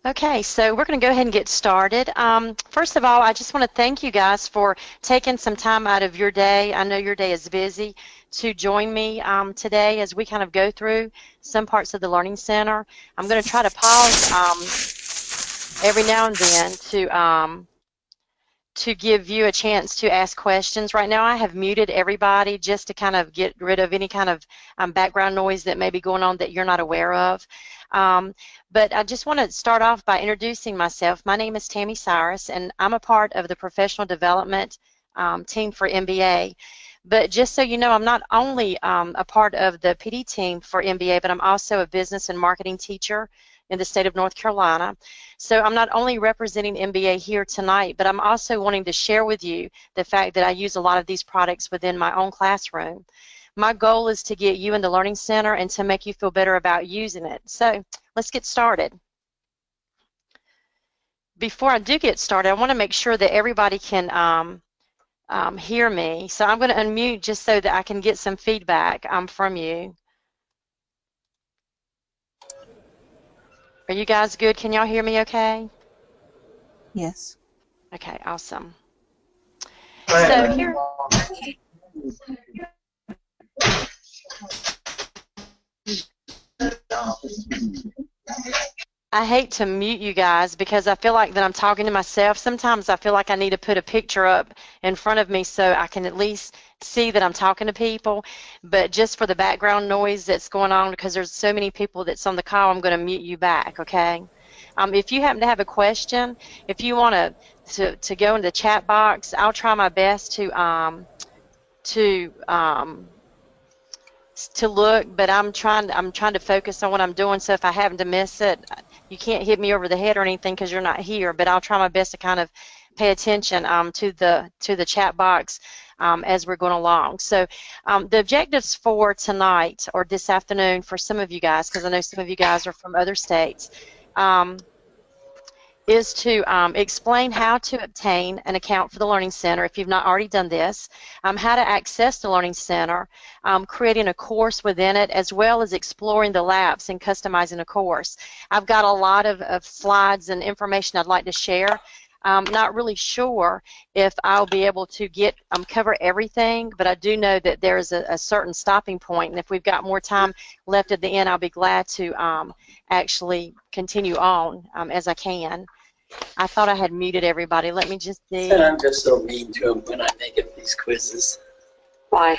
Okay, so we're going to go ahead and get started. First of all, I just want to thank you guys for taking some time out of your day. I know your day is busy to join me today as we kind of go through some parts of the Learning Center. I'm going to try to pause every now and then to give you a chance to ask questions. Right now I have muted everybody just to kind of get rid of any kind of background noise that may be going on that you're not aware of. But I just want to start off by introducing myself. My name is Tammy Cyrus, and I'm a part of the professional development team for MBA. But just so you know, I'm not only a part of the PD team for MBA, but I'm also a business and marketing teacher in the state of North Carolina. So I'm not only representing MBA here tonight, but I'm also wanting to share with you the fact that I use a lot of these products within my own classroom. My goal is to get you in the Learning Center and to make you feel better about using it. So let's get started. Before I do get started, I want to make sure that everybody can hear me. So I'm going to unmute just so that I can get some feedback from you. Are you guys good? Can y'all hear me okay? Yes. Okay, awesome. So here. I hate to mute you guys because I feel like that I'm talking to myself. Sometimes I feel like I need to put a picture up in front of me so I can at least see that I'm talking to people. But just for the background noise that's going on, because there's so many people that's on the call, I'm going to mute you back, okay? If you happen to have a question, if you want to go in the chat box, I'll try my best to look, but I'm trying to focus on what I'm doing. So if I happen to miss it, you can't hit me over the head or anything because you're not here. But I'll try my best to kind of pay attention to the chat box as we're going along. So the objectives for tonight or this afternoon for some of you guys, because I know some of you guys are from other states, is to explain how to obtain an account for the Learning Center if you've not already done this, how to access the Learning Center, creating a course within it, as well as exploring the labs and customizing a course. I've got a lot of slides and information I'd like to share. I'm not really sure if I'll be able to cover everything, but I do know that there is a certain stopping point, and if we've got more time left at the end, I'll be glad to actually continue on as I can. I thought I had muted everybody. Let me just see. And I'm just so mean to them when I make up these quizzes. Why?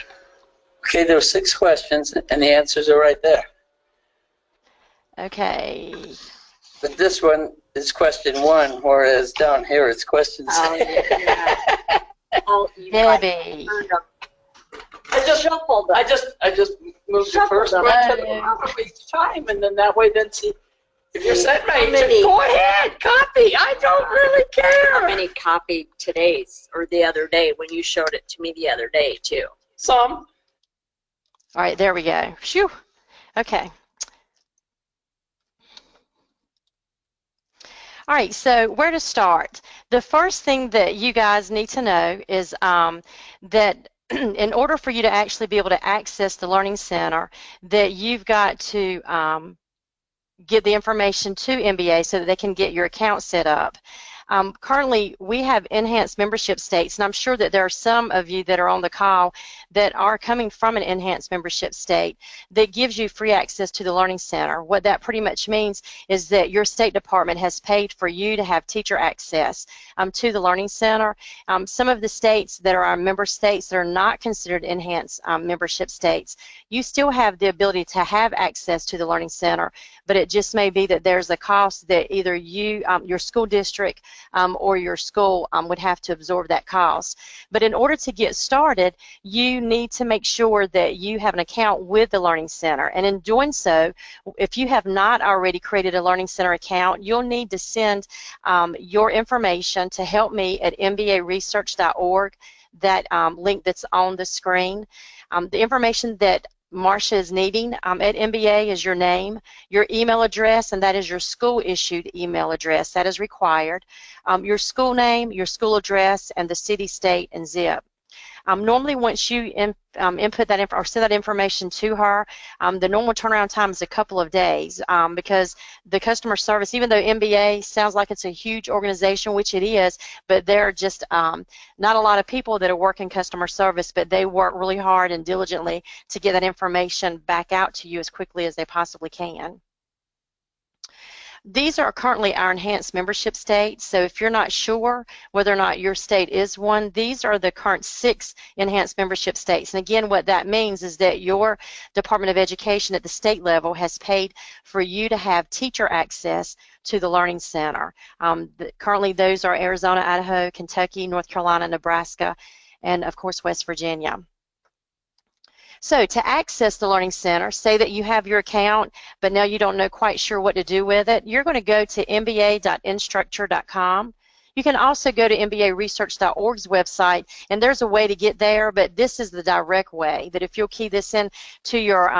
Okay, there were 6 questions, and the answers are right there. Okay. But this one is question 1, whereas down here it's question 6. Oh, yeah. Debbie. I just moved the first one to the proper time, and then that way, then see. If you're set right, go ahead, copy. I don't really care. How many copied today's or the other day when you showed it to me the other day, too? Some. All right, there we go. Phew. Okay. All right, so where to start? The first thing that you guys need to know is that in order for you to actually be able to access the Learning Center, that you've got to get the information to MBA so that they can get your account set up. Currently, we have enhanced membership states, and I'm sure that there are some of you that are on the call that are coming from an enhanced membership state that gives you free access to the Learning Center. What that pretty much means is that your state department has paid for you to have teacher access to the Learning Center. Some of the states that are our member states that are not considered enhanced membership states, you still have the ability to have access to the Learning Center, but it just may be that there's a cost that either you, your school district, or your school would have to absorb that cost. But in order to get started, you need to make sure that you have an account with the Learning Center. And in doing so, if you have not already created a Learning Center account, you'll need to send your information to help me at mbaresearch.org, that link that's on the screen. The information that Marcia is needing at MBA is your name, your email address, and that is your school-issued email address. That is required. Your school name, your school address, and the city, state, and zip. Normally, once you input that or send that information to her, the normal turnaround time is a couple of days, because the customer service, even though MBA sounds like it's a huge organization, which it is, but there are just not a lot of people that are working customer service, but they work really hard and diligently to get that information back out to you as quickly as they possibly can. These are currently our enhanced membership states, so if you're not sure whether or not your state is one, these are the current 6 enhanced membership states. And again, what that means is that your Department of Education at the state level has paid for you to have teacher access to the Learning Center. Currently, those are Arizona, Idaho, Kentucky, North Carolina, Nebraska, and of course, West Virginia. So to access the Learning Center, say that you have your account, but now you don't know quite sure what to do with it, you're going to go to mba.instructor.com. You can also go to mbaresearch.org's website, and there's a way to get there, but this is the direct way, that if you'll key this in to your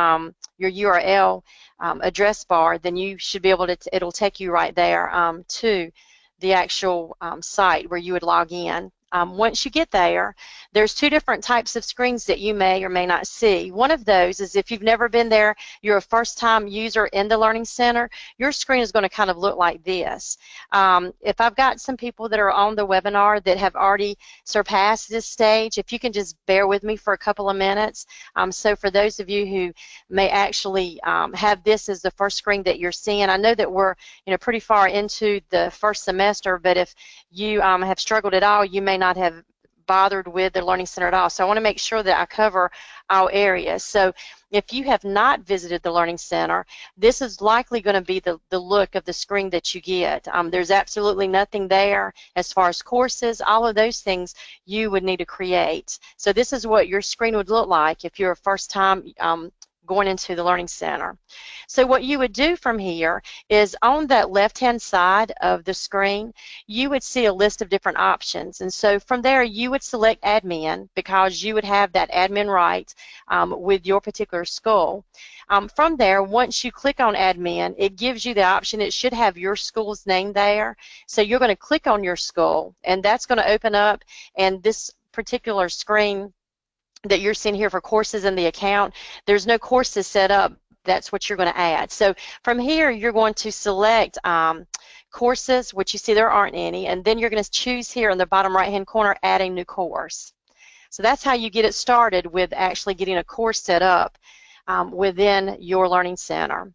URL address bar, then you should be able to, it'll take you right there to the actual site where you would log in. Once you get there, there's 2 different types of screens that you may or may not see. One of those is if you've never been there, you're a first-time user in the Learning Center, your screen is going to kind of look like this. If I've got some people that are on the webinar that have already surpassed this stage, if you can just bear with me for a couple of minutes. So for those of you who may actually have this as the first screen that you're seeing, I know that we're pretty far into the first semester, but if you have struggled at all, you may not have bothered with the Learning Center at all. So I want to make sure that I cover all areas. So if you have not visited the Learning Center, this is likely going to be the look of the screen that you get. There's absolutely nothing there as far as courses. All of those things you would need to create. So this is what your screen would look like if you're a first time going into the Learning Center. So what you would do from here is on that left-hand side of the screen, you would see a list of different options. And so from there, you would select admin because you would have that admin right with your particular school. From there, once you click on admin, it gives you the option. It should have your school's name there. So you're going to click on your school, and that's going to open up, and this particular screen that you're seeing here for courses in the account, there's no courses set up. That's what you're going to add. So from here, you're going to select courses, which you see there aren't any, and then you're going to choose here in the bottom right-hand corner, add a new course. So that's how you get it started with actually getting a course set up within your Learning Center.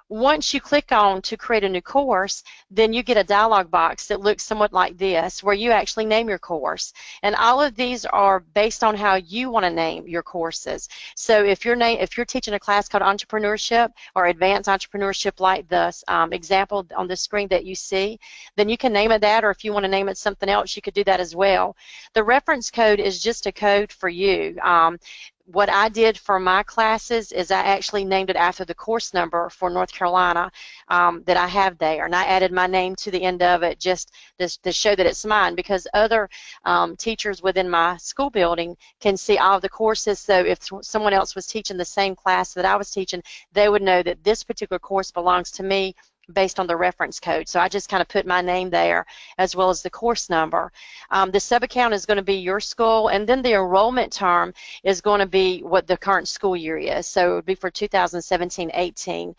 Once you click on to create a new course, then you get a dialog box that looks somewhat like this, where you actually name your course. And all of these are based on how you want to name your courses. So if you're teaching a class called Entrepreneurship or Advanced Entrepreneurship, like the example on the screen that you see, then you can name it that, or if you want to name it something else, you could do that as well. The reference code is just a code for you. What I did for my classes is I actually named it after the course number for North Carolina that I have there, and I added my name to the end of it just to show that it's mine, because other teachers within my school building can see all of the courses. So if someone else was teaching the same class that I was teaching, they would know that this particular course belongs to me based on the reference code. So I just kind of put my name there as well as the course number. The sub-account is going to be your school, and then the enrollment term is going to be what the current school year is. So it would be for 2017-18.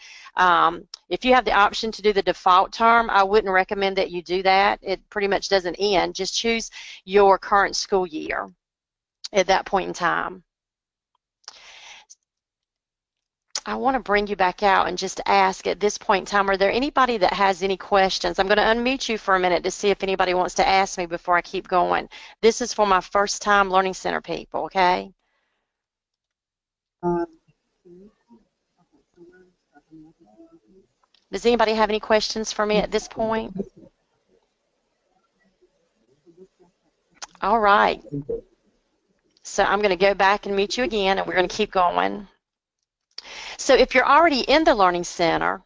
If you have the option to do the default term, I wouldn't recommend that you do that. It pretty much doesn't end. Just choose your current school year at that point in time. I want to bring you back out and just ask at this point in time, are there anybody that has any questions? I'm going to unmute you for a minute to see if anybody wants to ask me before I keep going. This is for my first time Learning Center people, okay? Does anybody have any questions for me at this point? All right. So I'm going to go back and mute you again, and we're going to keep going. So if you're already in the Learning Center,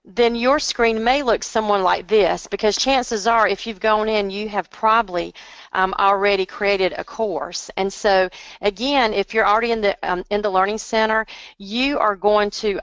then your screen may look somewhat like this, because chances are if you've gone in, you have probably already created a course. And so again, if you're already in the Learning Center, you are going to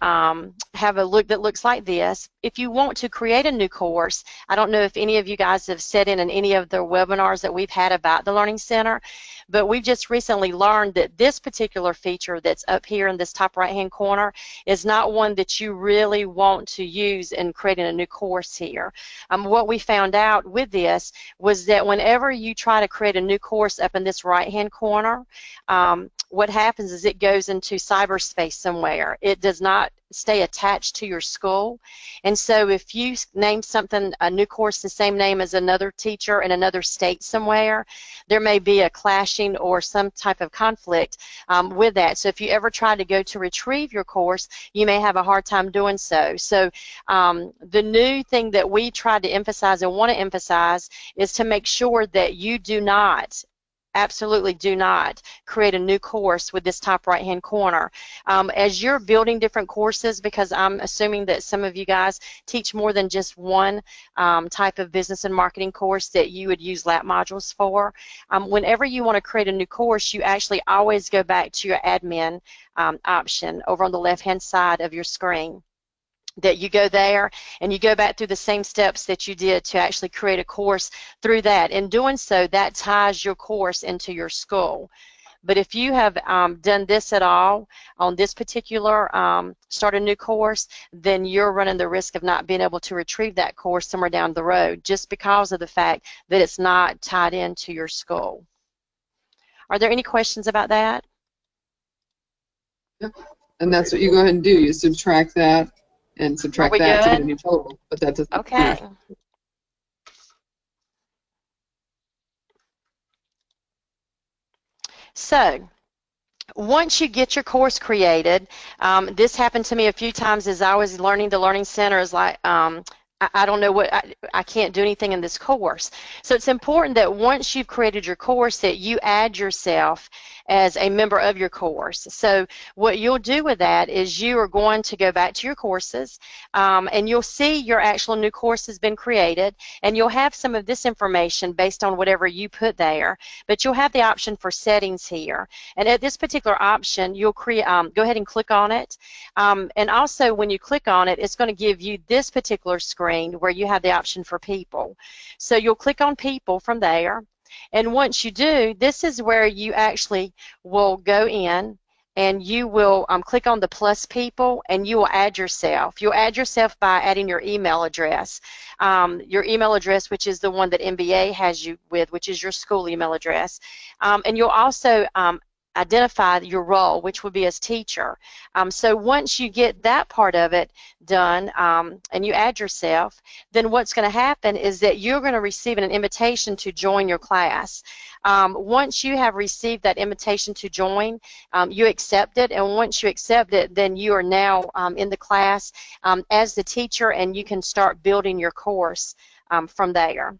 have a look that looks like this. If you want to create a new course, I don't know if any of you guys have sat in any of the webinars that we've had about the Learning Center, but we've just recently learned that this particular feature that's up here in this top right-hand corner is not one that you really want to use in creating a new course here. What we found out with this was that whenever you try to create a new course up in this right-hand corner, what happens is it goes into cyberspace somewhere. It does not stay attached to your school. And so if you name something, a new course, the same name as another teacher in another state somewhere, there may be a clashing or some type of conflict with that. So if you ever try to go to retrieve your course, you may have a hard time doing so. So the new thing that we try to emphasize and want to emphasize is to make sure that you do not, absolutely do not create a new course with this top right hand corner. As you're building different courses, because I'm assuming that some of you guys teach more than just one type of business and marketing course that you would use lab modules for, whenever you want to create a new course, you actually always go back to your admin option over on the left hand side of your screen. That you go there and you go back through the same steps that you did to actually create a course through that. In doing so, that ties your course into your school. But if you have done this at all on this particular start a new course, then you're running the risk of not being able to retrieve that course somewhere down the road just because of the fact that it's not tied into your school. Are there any questions about that? Yeah. And that's what you go ahead and do. You subtract that and subtract that to get a new total. But that doesn't okay. So once you get your course created, this happened to me a few times as I was learning the Learning Center. Is like I don't know what, I can't do anything in this course. So it's important that once you've created your course that you add yourself as a member of your course. So what you'll do with that is you are going to go back to your courses and you'll see your actual new course has been created, and you'll have some of this information based on whatever you put there, but you'll have the option for settings here. And at this particular option, you'll create, go ahead and click on it. And also when you click on it, it's going to give you this particular screen where you have the option for people. So you'll click on people from there. And once you do, this is where you actually will go in and you will click on the plus people and you will add yourself. You'll add yourself by adding your email address. Your email address, which is the one that MBA has you with, which is your school email address. And you'll also identify your role, which would be as teacher. So once you get that part of it done and you add yourself, then what's going to happen is that you're going to receive an invitation to join your class. Once you have received that invitation to join, you accept it, and once you accept it, then you are now in the class as the teacher, and you can start building your course from there.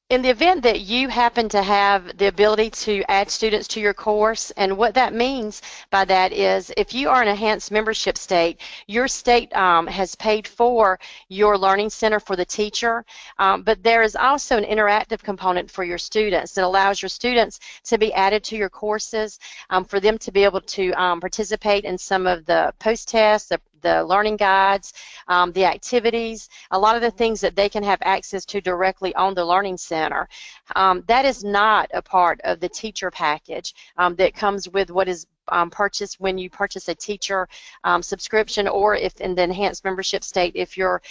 In the event that you happen to have the ability to add students to your course, and what that means by that is if you are an enhanced membership state, your state has paid for your Learning Center for the teacher, but there is also an interactive component for your students that allows your students to be added to your courses, for them to be able to participate in some of the post-tests, the learning guides, the activities, a lot of the things that they can have access to directly on the Learning Center. That is not a part of the teacher package that comes with what is purchased when you purchase a teacher subscription, or if in the enhanced membership state, if your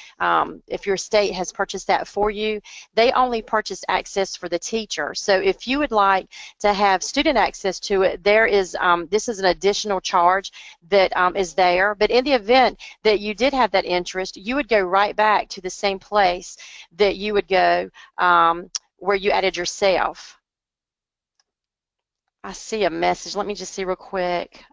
state has purchased that for you, they only purchase access for the teacher. So if you would like to have student access to it, there is this is an additional charge that is there. But in the event that you did have that interest, you would go right back to the same place that you would go where you added yourself. I see a message. Let me just see real quick.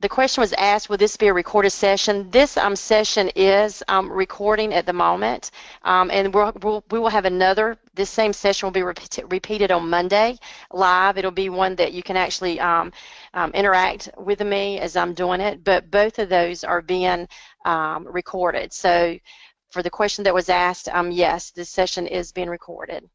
the question was asked, will this be a recorded session? This session is recording at the moment, and we will have another. This same session will be repeated on Monday live. It'll be one that you can actually interact with me as I'm doing it, but both of those are being recorded. So for the question that was asked, yes, this session is being recorded.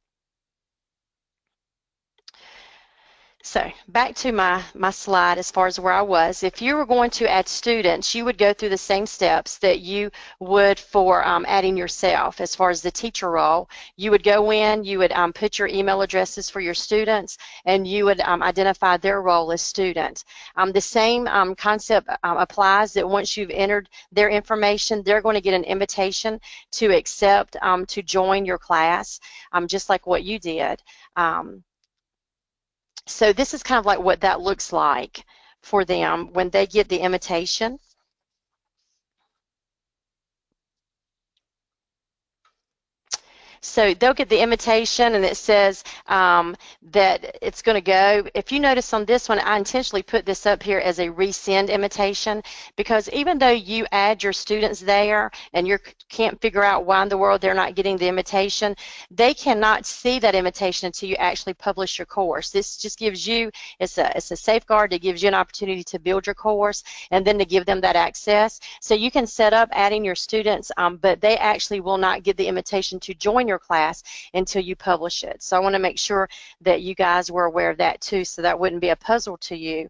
So back to my slide as far as where I was. If you were going to add students, you would go through the same steps that you would for adding yourself as far as the teacher role. You would go in, you would put your email addresses for your students, and you would identify their role as student. The same concept applies that once you've entered their information, they're going to get an invitation to accept to join your class, just like what you did. So this is kind of like what that looks like for them when they get the invitation. So they'll get the invitation, and it says that it's going to go. If you notice on this one, I intentionally put this up here as a resend invitation, because even though you add your students there and you can't figure out why in the world they're not getting the invitation, they cannot see that invitation until you actually publish your course. This just gives you, it's a safeguard that gives you an opportunity to build your course and then to give them that access. So you can set up adding your students, but they actually will not get the invitation to join your class until you publish it. So I want to make sure that you guys were aware of that too, so that wouldn't be a puzzle to you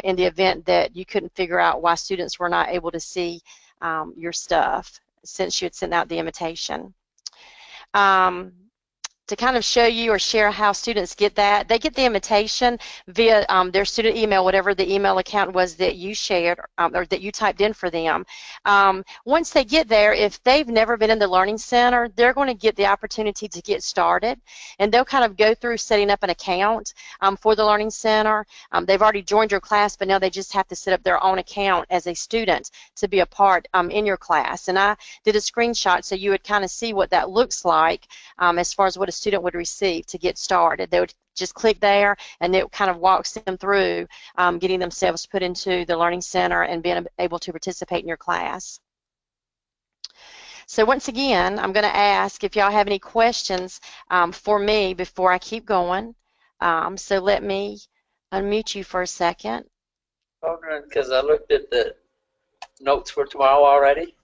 in the event that you couldn't figure out why students were not able to see your stuff since you had sent out the invitation. To kind of show you or share how students get that, they get the invitation via their student email, whatever the email account was that you shared or that you typed in for them. Once they get there, if they've never been in the Learning Center, they're going to get the opportunity to get started, and they'll kind of go through setting up an account for the Learning Center. They've already joined your class, but now they just have to set up their own account as a student to be a part in your class. And I did a screenshot so you would kind of see what that looks like as far as what a student would receive to get started. They would just click there, and it kind of walks them through getting themselves put into the Learning Center and being able to participate in your class. So once again, I'm going to ask if y'all have any questions for me before I keep going. So let me unmute you for a second. Because I looked at the notes for tomorrow already.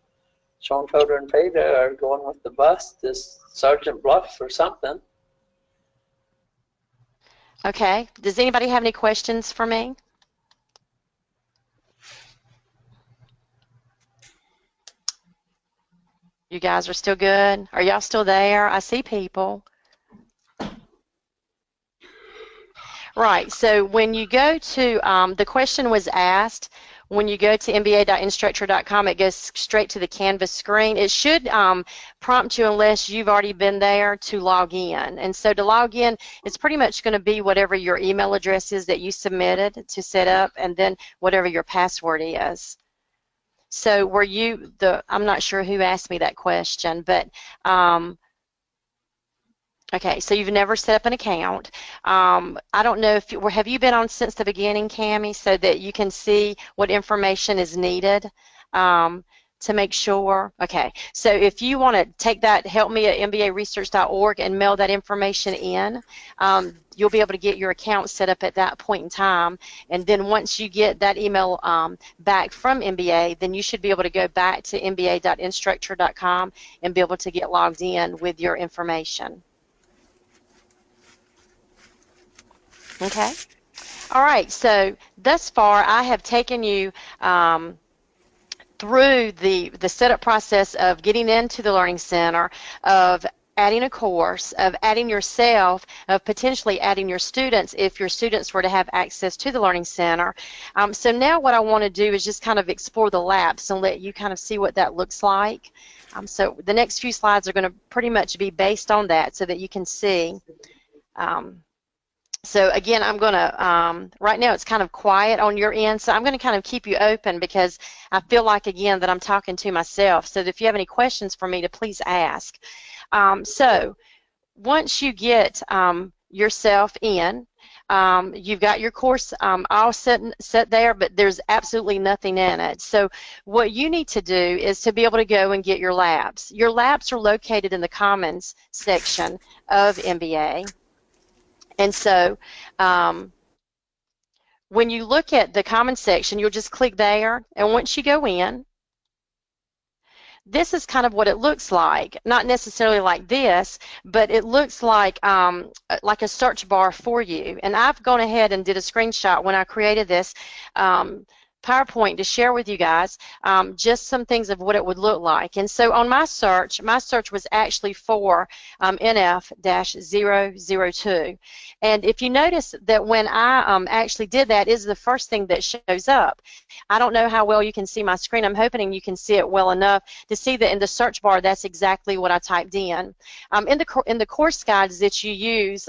Sean, Coder, and Peter are going with the bus to Sergeant Bluff or something. Okay. Does anybody have any questions for me? You guys are still good? Are y'all still there? I see people. Right. So when you go to, the question was asked, when you go to mba.instructor.com, it goes straight to the Canvas screen. It should prompt you, unless you've already been there, to log in. And so to log in, it's pretty much going to be whatever your email address is that you submitted to set up, and then whatever your password is. So were you I'm not sure who asked me that question, but okay, so you've never set up an account. I don't know if have you been on since the beginning, Cammie, so that you can see what information is needed to make sure. Okay, so if you want to take that, help me at mbaresearch.org and mail that information in, you'll be able to get your account set up at that point in time. And then once you get that email back from MBA, then you should be able to go back to mba.instructor.com and be able to get logged in with your information. Okay. All right. So thus far, I have taken you through the setup process of getting into the Learning Center, of adding a course, of adding yourself, of potentially adding your students if your students were to have access to the Learning Center. So now what I want to do is just kind of explore the labs and let you kind of see what that looks like. So the next few slides are going to pretty much be based on that so that you can see. So again, I'm going to, right now it's kind of quiet on your end, so I'm going to kind of keep you open because I feel like, again, that I'm talking to myself. So if you have any questions for me, to please ask. So once you get yourself in, You've got your course all set there, but there's absolutely nothing in it. So what you need to do is to be able to go and get your labs. Your labs are located in the Commons section of MBA. And so when you look at the Commons section, you'll just click there, and once you go in, this is kind of what it looks like. Not necessarily like this, but it looks like a search bar for you. And I've gone ahead and did a screenshot when I created this PowerPoint to share with you guys just some things of what it would look like. And so on my search was actually for NF-002. And if you notice that when I actually did that, is the first thing that shows up. I don't know how well you can see my screen. I'm hoping you can see it well enough to see that in the search bar, that's exactly what I typed in. In the course guides that you use,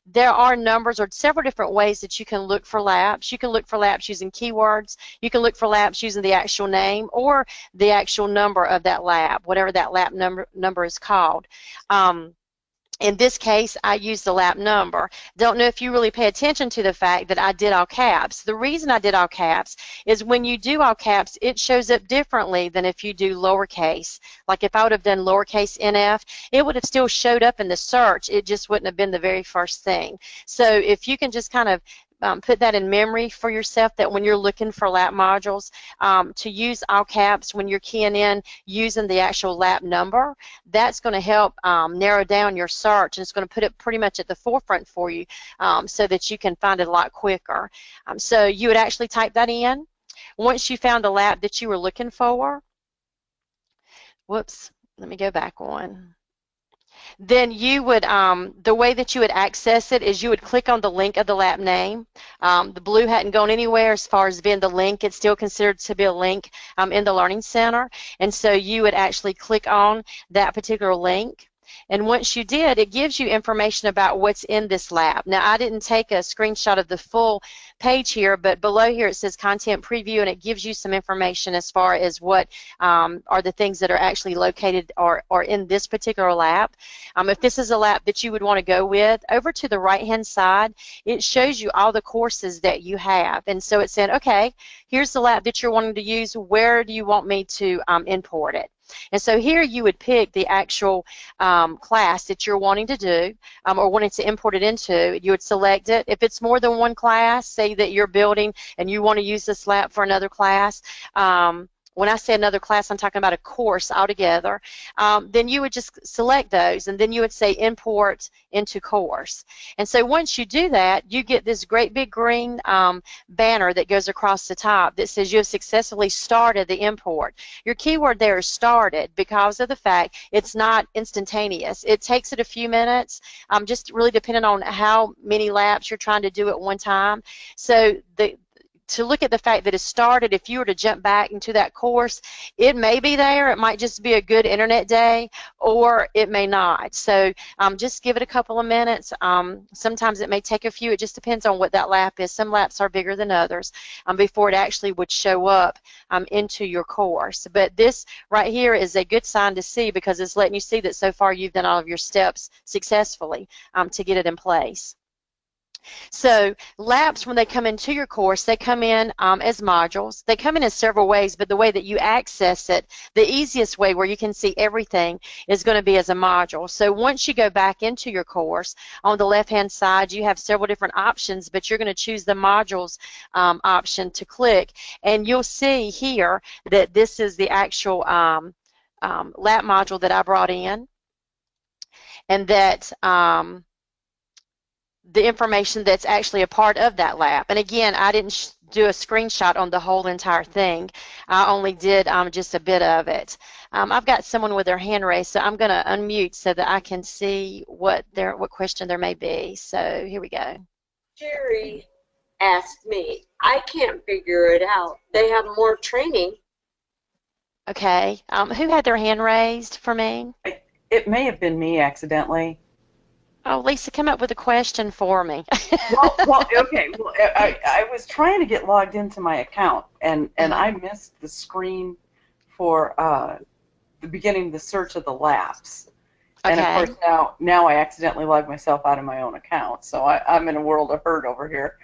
there are numbers or several different ways that you can look for labs. You can look for labs using keywords. You can look for labs using the actual name or the actual number of that lab, whatever that lab number is called. In this case, I used the lab number. Don't know if you really pay attention to the fact that I did all caps. The reason I did all caps is when you do all caps, it shows up differently than if you do lowercase. Like if I would have done lowercase NF, it would have still showed up in the search. It just wouldn't have been the very first thing. So if you can just kind of put that in memory for yourself, that when you're looking for lab modules, to use all caps when you're keying in using the actual lab number, that's going to help narrow down your search, and it's going to put it pretty much at the forefront for you so that you can find it a lot quicker. So you would actually type that in. Once you found a lab that you were looking for, whoops, let me go back one. Then you would, the way that you would access it is you would click on the link of the lab name. The blue hadn't gone anywhere as far as being the link. It's still considered to be a link in the Learning Center. And so you would actually click on that particular link. And once you did, it gives you information about what's in this lab. Now, I didn't take a screenshot of the full page here, but below here it says Content Preview, and it gives you some information as far as what are the things that are actually located or in this particular lab. If this is a lab that you would want to go with, over to the right-hand side, it shows you all the courses that you have. And so it said, okay, here's the lab that you're wanting to use. Where do you want me to import it? And so here you would pick the actual class that you're wanting to do or wanting to import it into. You would select it. If it's more than one class, say that you're building and you want to use this lab for another class, when I say another class, I'm talking about a course altogether, then you would just select those, and then you would say import into course. And so once you do that, you get this great big green banner that goes across the top that says you have successfully started the import. Your keyword there is started because of the fact it's not instantaneous. It takes it a few minutes, just really depending on how many labs you're trying to do at one time. So to look at the fact that it started, if you were to jump back into that course, it may be there. It might just be a good internet day, or it may not. So just give it a couple of minutes. Sometimes it may take a few. It just depends on what that lab is. Some labs are bigger than others before it actually would show up into your course. But this right here is a good sign to see because it's letting you see that so far you've done all of your steps successfully to get it in place. So labs, when they come into your course, they come in as modules. They come in several ways, but the way that you access it, the easiest way where you can see everything is going to be as a module. So once you go back into your course, on the left-hand side, you have several different options, but you're going to choose the modules option to click, and you'll see here that this is the actual lab module that I brought in, and that the information that's actually a part of that lab. And again, I didn't do a screenshot on the whole entire thing. I only did just a bit of it. I've got someone with their hand raised, so I'm going to unmute so that I can see what question there may be. So here we go. Jerry asked me. I can't figure it out. They have more training. Okay. Who had their hand raised for me? It may have been me accidentally. Oh, Lisa, come up with a question for me. well, okay. Well, I was trying to get logged into my account, and I missed the screen for the beginning of the search of the labs. Okay. And of course now I accidentally logged myself out of my own account, so I'm in a world of hurt over here.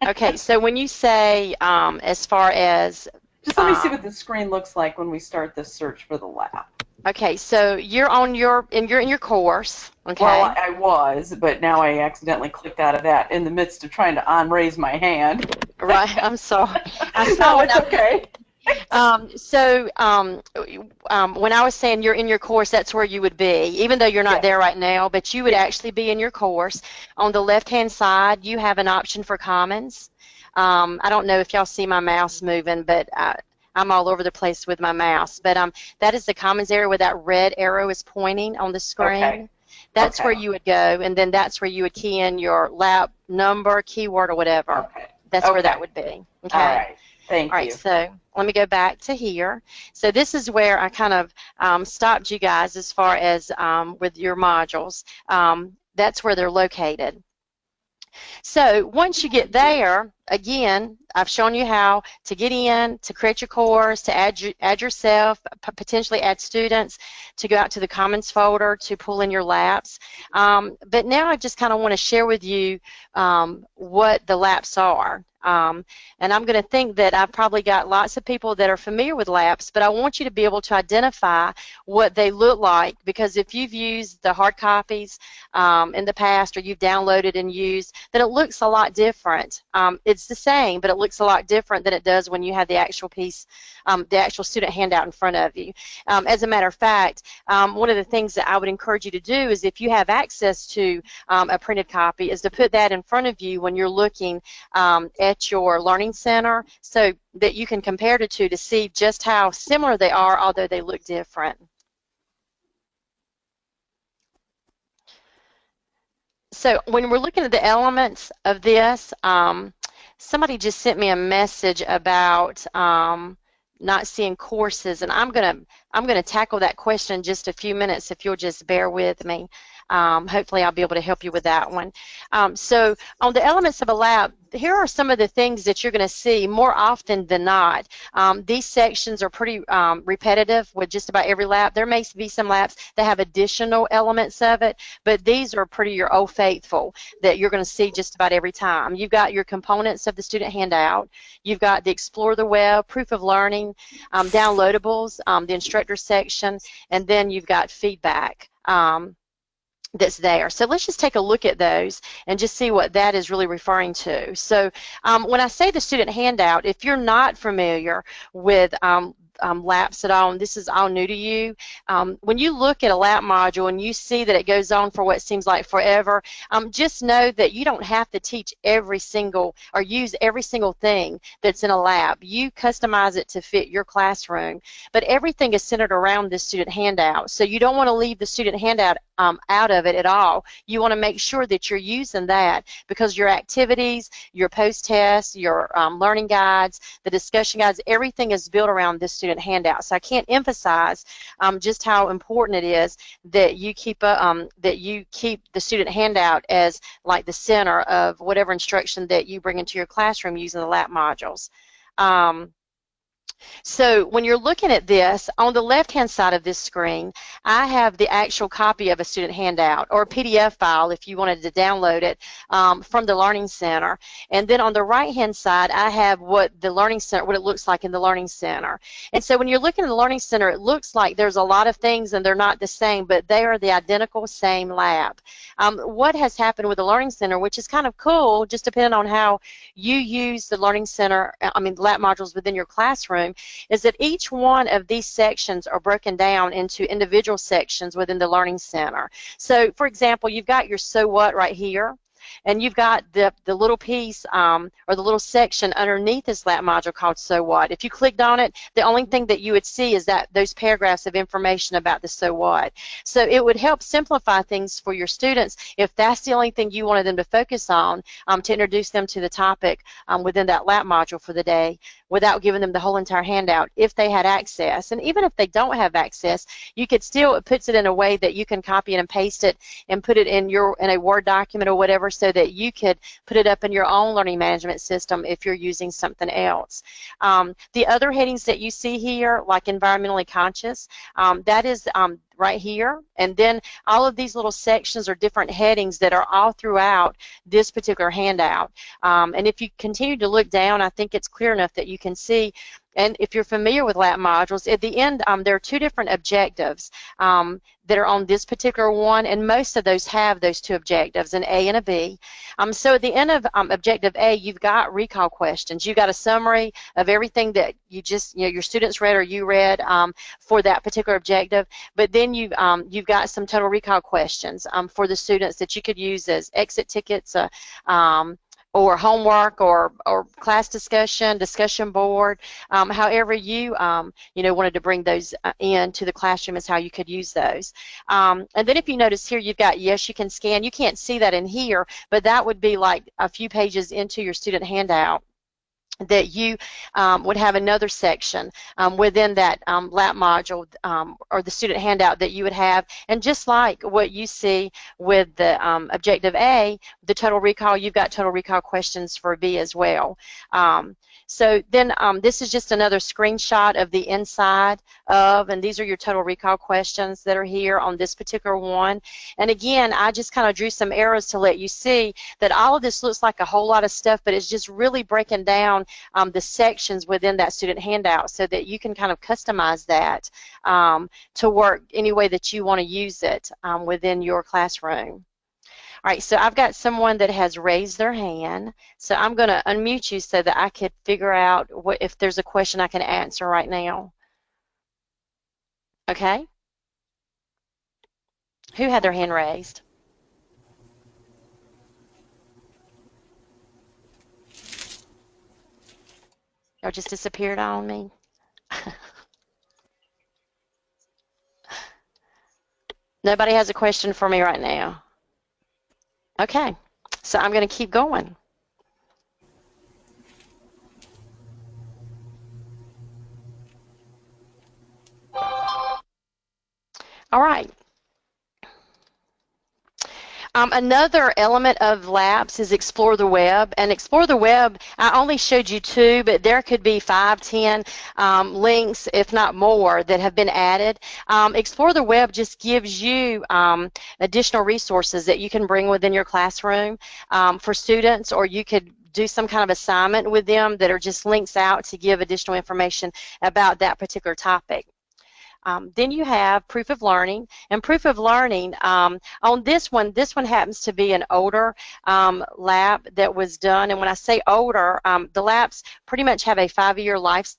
Okay, so when you say as far as just let me see what the screen looks like when we start this search for the lab. Okay, so you're on you're in your course. Okay. Well, I was, but now I accidentally clicked out of that in the midst of trying to raise my hand. Right. I'm sorry. No, it's okay. When I was saying you're in your course, that's where you would be, even though you're not there right now, but you would actually be in your course. On the left-hand side, you have an option for Commons. I don't know if y'all see my mouse moving, but I'm all over the place with my mouse. But that is the Commons area where that red arrow is pointing on the screen. Okay. That's where you would go, and then that's where you would key in your lab number, keyword, or whatever. Okay. That's where that would be. Okay. All right. Thank you. All right, so let me go back to here. So this is where I kind of stopped you guys as far as with your modules. That's where they're located. So once you get there, again, I've shown you how to get in, to create your course, to add yourself, potentially add students, to go out to the Commons folder, to pull in your labs. But now I just kind of want to share with you what the labs are. And I'm going to think that I've probably got lots of people that are familiar with labs, but I want you to be able to identify what they look like, because if you've used the hard copies in the past, or you've downloaded and used, then it looks a lot different. It's the same, but it looks a lot different than it does when you have the actual piece, the actual student handout in front of you. As a matter of fact, one of the things that I would encourage you to do is, if you have access to a printed copy, is to put that in front of you when you're looking at your Learning Center, so that you can compare the two to see just how similar they are, although they look different. So when we're looking at the elements of this, somebody just sent me a message about not seeing courses, and I'm gonna tackle that question in just a few minutes if you'll just bear with me. Hopefully I'll be able to help you with that one. So on the elements of a lab, here are some of the things that you're going to see more often than not. These sections are pretty repetitive with just about every lab. There may be some labs that have additional elements of it, but these are pretty your old faithful that you're going to see just about every time. You've got your components of the student handout. You've got the Explore the Web, Proof of Learning, downloadables, the instructor section, and then you've got feedback. That's there. So let's just take a look at those and just see what that is really referring to. So when I say the student handout, if you're not familiar with LAPS at all, and this is all new to you, when you look at a LAP module and you see that it goes on for what seems like forever, just know that you don't have to teach every single or use every single thing that's in a lab. You customize it to fit your classroom, but everything is centered around this student handout. So you don't want to leave the student handout out of it at all. You want to make sure that you're using that, because your activities, your post-tests, your learning guides, the discussion guides, everything is built around this student handout. So I can't emphasize just how important it is that you keep the student handout as like the center of whatever instruction that you bring into your classroom using the LAP modules. So when you're looking at this, on the left-hand side of this screen, I have the actual copy of a student handout, or a PDF file if you wanted to download it from the Learning Center. And then on the right-hand side, I have what the Learning Center, what it looks like in the Learning Center. And so when you're looking at the Learning Center, it looks like there's a lot of things and they're not the same, but they are the identical same lab. What has happened with the Learning Center, which is kind of cool, just depending on how you use the Learning Center, the LAP modules within your classroom, is that each one of these sections are broken down into individual sections within the Learning Center. So, for example, you've got your So What right here, and you've got the little piece or the little section underneath this LAP module called So What. If you clicked on it, the only thing that you would see is that those paragraphs of information about the So What. So it would help simplify things for your students if that's the only thing you wanted them to focus on, to introduce them to the topic within that LAP module for the day, without giving them the whole entire handout if they had access. And even if they don't have access, you could still, it puts it in a way that you can copy it and paste it and put it in a Word document or whatever, so that you could put it up in your own learning management system if you're using something else. The other headings that you see here, like environmentally conscious, that is right here, and then all of these little sections are different headings that are all throughout this particular handout. And if you continue to look down, I think it's clear enough that you can see. And if you're familiar with lab modules, at the end there are two different objectives that are on this particular one, and most of those have those two objectives, an A and a B. So at the end of objective A, you've got recall questions. You've got a summary of everything that you just, your students read or you read for that particular objective, but then you've got some total recall questions for the students that you could use as exit tickets, or homework, or class discussion board, however you wanted to bring those into the classroom is how you could use those. And then if you notice here, you've got yes, you can scan. You can't see that in here, but that would be like a few pages into your student handout that you would have another section within that lab module or the student handout that you would have. And just like what you see with the objective A, the total recall, you've got total recall questions for B as well. So then this is just another screenshot of the inside of, and these are your total recall questions that are here on this particular one. And again, I just kind of drew some arrows to let you see that all of this looks like a whole lot of stuff, but it's just really breaking down the sections within that student handout so that you can kind of customize that to work any way that you want to use it within your classroom. All right, so I've got someone that has raised their hand, so I'm going to unmute you so that I could figure out if there's a question I can answer right now. Okay? Who had their hand raised? Y'all just disappeared on me. Nobody has a question for me right now. Okay, so I'm going to keep going. All right. Another element of labs is explore the web, and explore the web, I only showed you two, but there could be 5, 10 links, if not more, that have been added. Explore the web just gives you additional resources that you can bring within your classroom for students, or you could do some kind of assignment with them that are just links out to give additional information about that particular topic. Then you have proof of learning, and proof of learning on this one happens to be an older lab that was done, and when I say older, the labs pretty much have a 5-year life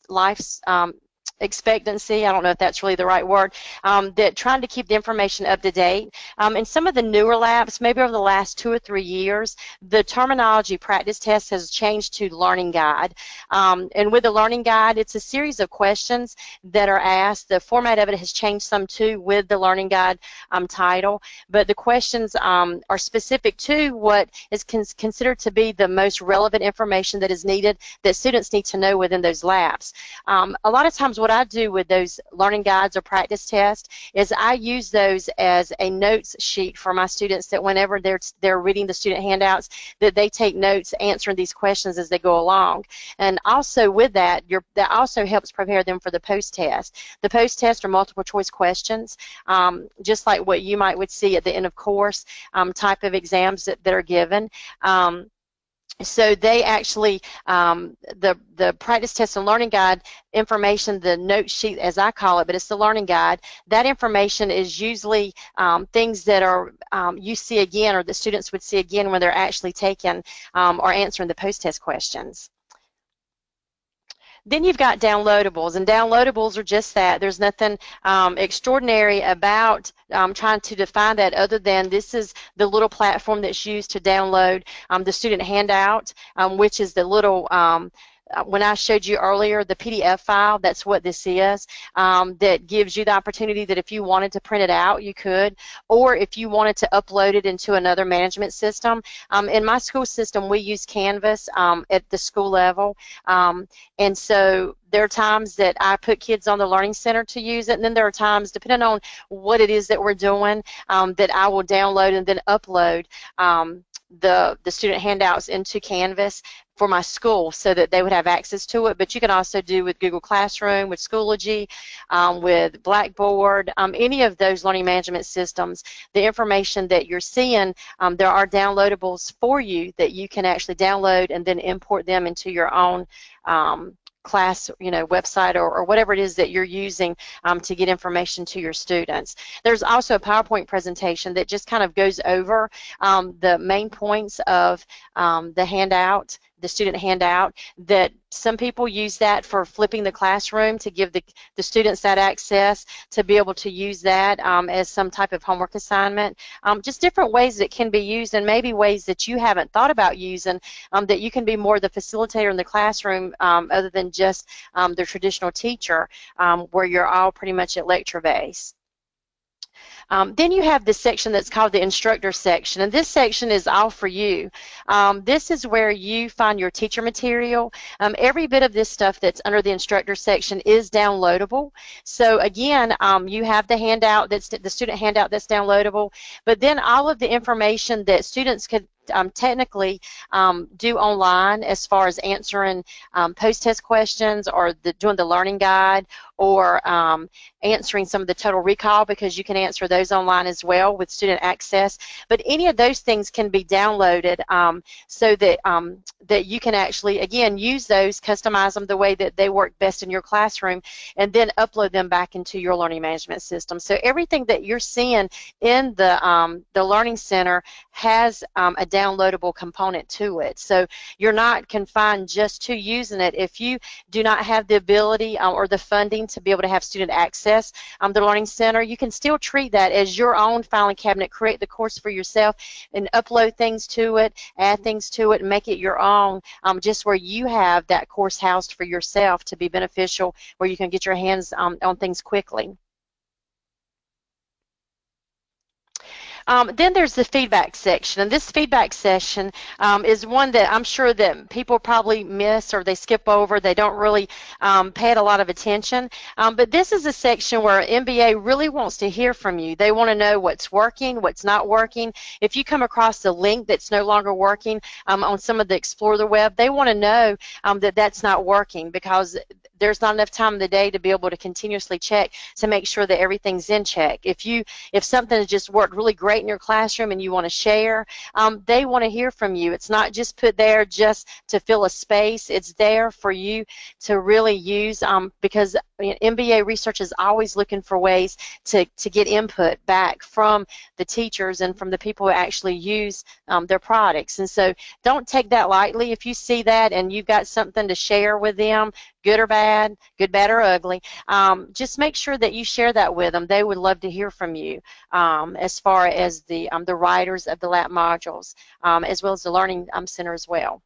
expectancy. I don't know if that's really the right word, that trying to keep the information up to date. In some of the newer labs, maybe over the last 2 or 3 years, the terminology practice test has changed to learning guide. And with the learning guide, it's a series of questions that are asked. The format of it has changed some too with the learning guide title, but the questions are specific to what is considered to be the most relevant information that is needed, that students need to know within those labs. A lot of times what I do with those learning guides or practice tests is I use those as a notes sheet for my students, that whenever they're reading the student handouts, that they take notes answering these questions as they go along. And also with that, that also helps prepare them for the post-test. The post-test are multiple choice questions, just like what you would see at the end of course type of exams that are given. So they actually, the practice test and learning guide information, the note sheet as I call it, but it's the learning guide, that information is usually things that are you see again, or the students would see again when they're actually taking or answering the post-test questions. Then you've got downloadables, and downloadables are just that. There's nothing extraordinary about trying to define that, other than this is the little platform that's used to download the student handout, which is the little, when I showed you earlier, the PDF file, that's what this is, that gives you the opportunity that if you wanted to print it out, you could, or if you wanted to upload it into another management system. In my school system, we use Canvas at the school level, and so there are times that I put kids on the Learning Center to use it, and then there are times, depending on what it is that we're doing, that I will download and then upload the student handouts into Canvas for my school so that they would have access to it. But you can also do with Google Classroom, with Schoology, with Blackboard, any of those learning management systems. The information that you're seeing, there are downloadables for you that you can actually download and then import them into your own class, website or whatever it is that you're using to get information to your students. There's also a PowerPoint presentation that just kind of goes over the main points of the handout, the student handout, that some people use that for flipping the classroom to give the students that access to be able to use that as some type of homework assignment. Just different ways that can be used, and maybe ways that you haven't thought about using, that you can be more the facilitator in the classroom other than just the traditional teacher where you're all pretty much at lecture base. Then you have this section that's called the instructor section, and this section is all for you. This is where you find your teacher material. Every bit of this stuff that's under the instructor section is downloadable. So again, you have the handout, that's the student handout that's downloadable, but then all of the information that students could technically do online as far as answering post-test questions or doing the learning guide, or answering some of the total recall, because you can answer those online as well with student access. But any of those things can be downloaded so that that you can actually, again, use those, customize them the way that they work best in your classroom, and then upload them back into your learning management system. So everything that you're seeing in the Learning Center has a downloadable component to it. So you're not confined just to using it. If you do not have the ability or the funding to be able to have student access the Learning Center, you can still treat that as your own filing cabinet, create the course for yourself and upload things to it, add things to it, and make it your own, just where you have that course housed for yourself to be beneficial, where you can get your hands on things quickly. Then there's the feedback section, and this feedback session is one that I'm sure that people probably miss or they skip over. They don't really pay it a lot of attention, but this is a section where MBA really wants to hear from you. They want to know what's working, what's not working. If you come across a link that's no longer working on some of the Explore the Web, they want to know that that's not working, because there's not enough time in the day to be able to continuously check to make sure that everything's in check. If something has just worked really great in your classroom and you want to share, they want to hear from you. It's not just put there just to fill a space. It's there for you to really use, because MBA research is always looking for ways to get input back from the teachers and from the people who actually use their products. And so don't take that lightly. If you see that and you've got something to share with them, good or bad, good, bad, or ugly, just make sure that you share that with them. They would love to hear from you as far as the writers of the LAP modules, as well as the Learning Center as well.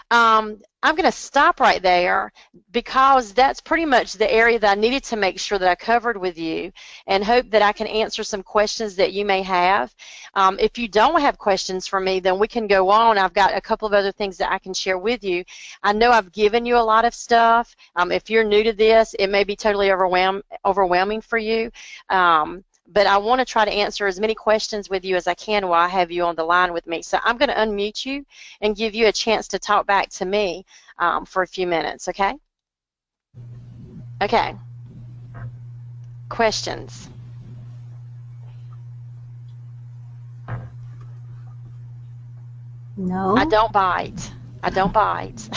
I'm going to stop right there, because that's pretty much the area that I needed to make sure that I covered with you, and hope that I can answer some questions that you may have. If you don't have questions for me, then we can go on. I've got a couple of other things that I can share with you. I know I've given you a lot of stuff. If you're new to this, it may be totally overwhelming for you. But I want to try to answer as many questions with you as I can while I have you on the line with me. So I'm going to unmute you and give you a chance to talk back to me for a few minutes, okay? Okay. Questions? No. I don't bite. I don't bite.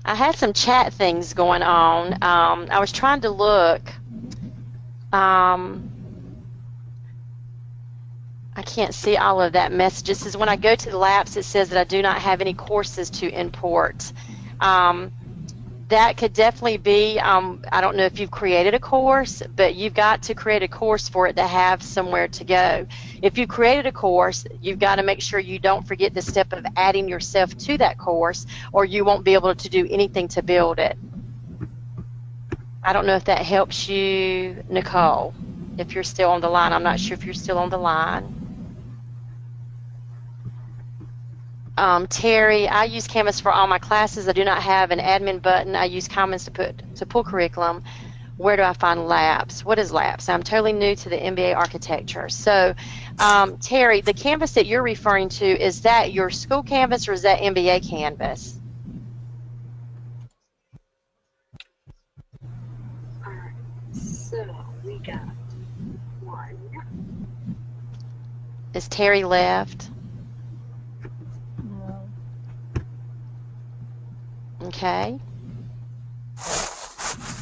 I had some chat things going on. I was trying to look. I can't see all of that message. It says when I go to the labs, it says that I do not have any courses to import. That could definitely be, I don't know if you've created a course, but you've got to create a course for it to have somewhere to go. If you created a course, you've got to make sure you don't forget the step of adding yourself to that course, or you won't be able to do anything to build it. I don't know if that helps you, Nicole, if you're still on the line. I'm not sure if you're still on the line. Terry, I use Canvas for all my classes. I do not have an admin button. I use Commons to pull curriculum. Where do I find labs? What is labs? I'm totally new to the MBA architecture. So, Terry, the Canvas that you're referring to, is that your school Canvas or is that MBA Canvas? All right, so we got one. Is Terry left? No. Okay.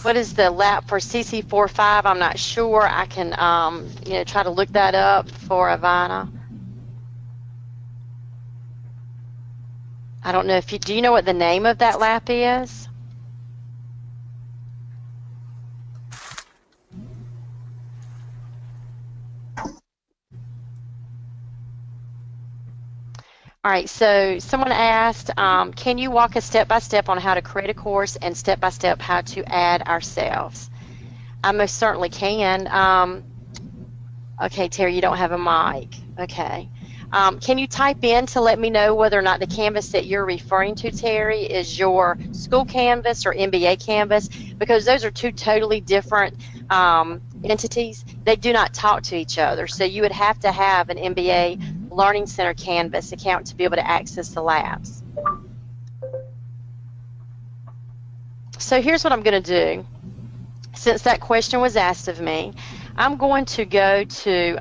What is the lap for CC45? I'm not sure. I can, try to look that up for Ivana. I don't know if you, do you know what the name of that lap is? All right, so someone asked, can you walk us step by step on how to create a course and step by step how to add ourselves? I most certainly can. Okay, Terry, you don't have a mic. Okay. Can you type in to let me know whether or not the Canvas that you're referring to, Terry, is your school Canvas or MBA Canvas? Because those are two totally different entities. They do not talk to each other. So you would have to have an MBA Learning Center Canvas account to be able to access the labs. So here's what I'm going to do. Since that question was asked of me, I'm going to go to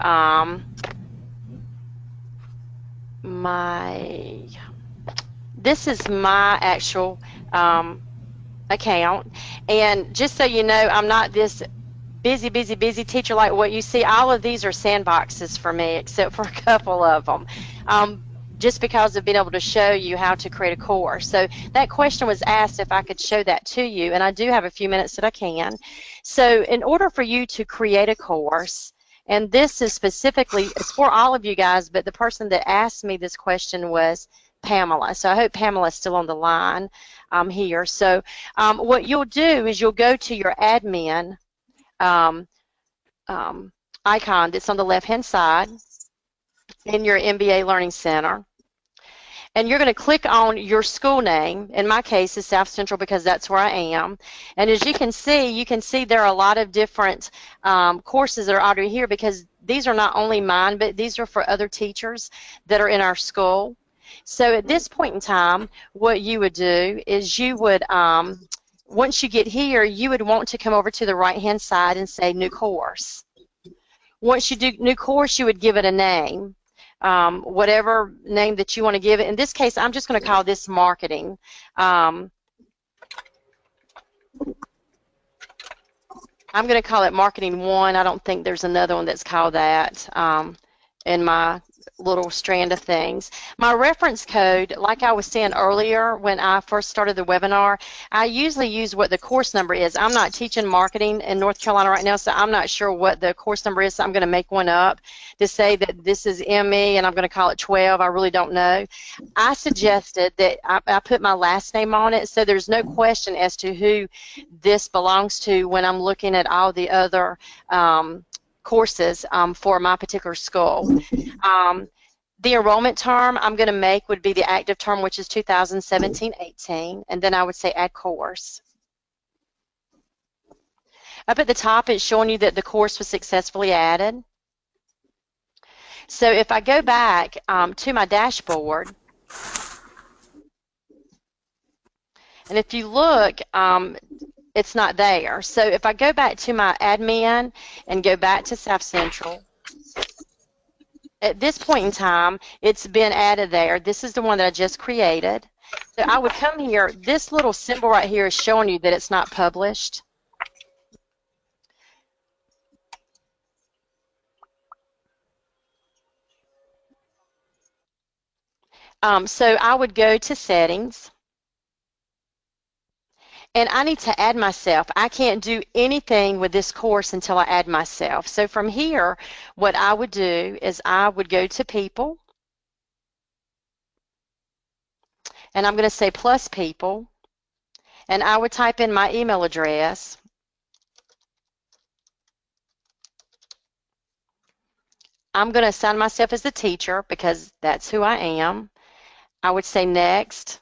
this is my actual account, and just so you know, I'm not this busy teacher like what you see. All of these are sandboxes for me except for a couple of them, just because of being able to show you how to create a course. So that question was asked if I could show that to you, and I do have a few minutes that I can. So in order for you to create a course, and this is specifically, it's for all of you guys, but the person that asked me this question was Pamela. So I hope Pamela's still on the line here. So what you'll do is you'll go to your admin icon that's on the left-hand side in your MBA Learning Center. And you're going to click on your school name. In my case, it's South Central because that's where I am. And as you can see there are a lot of different courses that are already here, because these are not only mine, but these are for other teachers that are in our school. So at this point in time, what you would do is you would, once you get here, you would want to come over to the right-hand side and say New Course. Once you do New Course, you would give it a name. Whatever name that you want to give it. In this case, I'm just going to call this Marketing. I'm going to call it Marketing 1. I don't think there's another one that's called that in my little strand of things. My reference code, like I was saying earlier when I first started the webinar, I usually use what the course number is. I'm not teaching marketing in North Carolina right now, so I'm not sure what the course number is, so I'm going to make one up to say that this is ME and I'm going to call it 12. I really don't know. I suggested that I put my last name on it, so there's no question as to who this belongs to when I'm looking at all the other courses for my particular school. The enrollment term I'm going to make would be the active term, which is 2017-18, and then I would say add course. Up at the top, it's showing you that the course was successfully added. So if I go back to my dashboard, and if you look, it's not there. So if I go back to my admin and go back to South Central, at this point in time, it's been added there. This is the one that I just created. So I would come here. This little symbol right here is showing you that it's not published. So I would go to Settings. And I need to add myself. I can't do anything with this course until I add myself. So from here, what I would do is I would go to People, and I'm going to say plus people, and I would type in my email address. I'm going to assign myself as the teacher because that's who I am. I would say next.